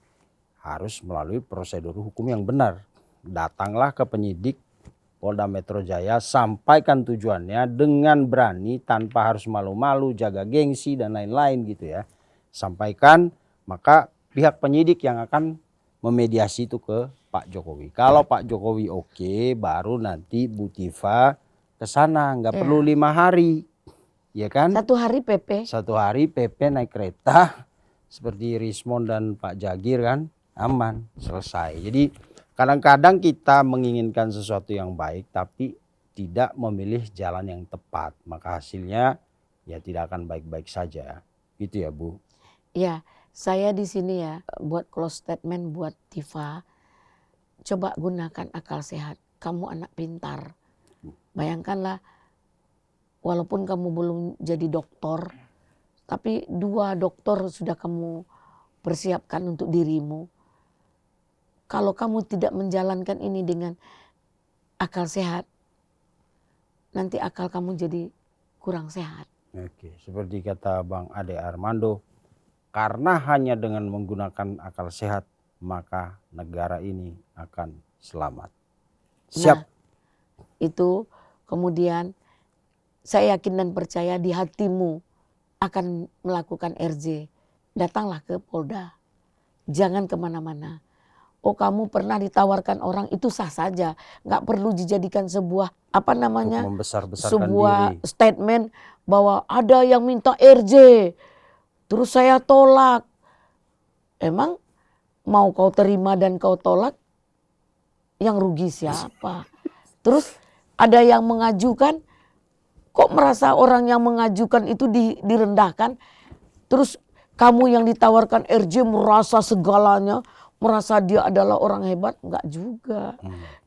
harus melalui prosedur hukum yang benar. Datanglah ke penyidik Polda Metro Jaya, sampaikan tujuannya dengan berani tanpa harus malu-malu, jaga gengsi dan lain-lain gitu ya. Sampaikan, maka pihak penyidik yang akan memediasi itu ke Pak Jokowi. Kalau Pak Jokowi oke, baru nanti Bu Tifa ke sana, nggak perlu 5 hari. Ya kan? 1 hari PP. 1 hari PP naik kereta seperti Rismon dan Pak Jagir kan, aman, selesai. Jadi kadang-kadang kita menginginkan sesuatu yang baik tapi tidak memilih jalan yang tepat. Maka hasilnya ya tidak akan baik-baik saja. Gitu ya Bu. Ya, saya di sini ya buat close statement buat Tifa. Coba gunakan akal sehat. Kamu anak pintar. Bayangkanlah walaupun kamu belum jadi dokter, tapi 2 dokter sudah kamu persiapkan untuk dirimu. Kalau kamu tidak menjalankan ini dengan akal sehat, nanti akal kamu jadi kurang sehat. Oke, seperti kata Bang Ade Armando, karena hanya dengan menggunakan akal sehat, maka negara ini akan selamat. Siap. Nah, itu kemudian saya yakin dan percaya di hatimu akan melakukan RJ. Datanglah ke Polda. Jangan kemana-mana. Oh kamu pernah ditawarkan orang, itu sah saja. Nggak perlu dijadikan sebuah sebuah diri. Statement bahwa ada yang minta RJ. Terus saya tolak. Emang mau kau terima dan kau tolak, yang rugi siapa? Terus ada yang mengajukan, kok merasa orang yang mengajukan itu direndahkan? Terus kamu yang ditawarkan RJ merasa segalanya, merasa dia adalah orang hebat? Enggak juga.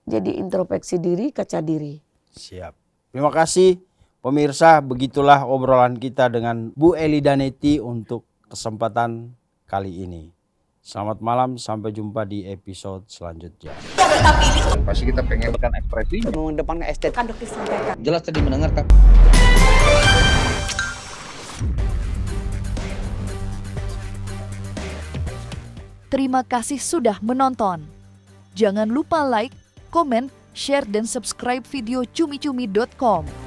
Jadi introspeksi diri, kaca diri. Siap. Terima kasih pemirsa, begitulah obrolan kita dengan Bu Eli Daneti untuk kesempatan kali ini. Selamat malam, sampai jumpa di episode selanjutnya. Pasti kita pengen kan ekspresi mengedepankan estetika Kan dokter sampaikan. jelas tadi mendengarkan. Terima kasih sudah menonton. Jangan lupa like, komen, share, dan subscribe video cumi-cumi.com.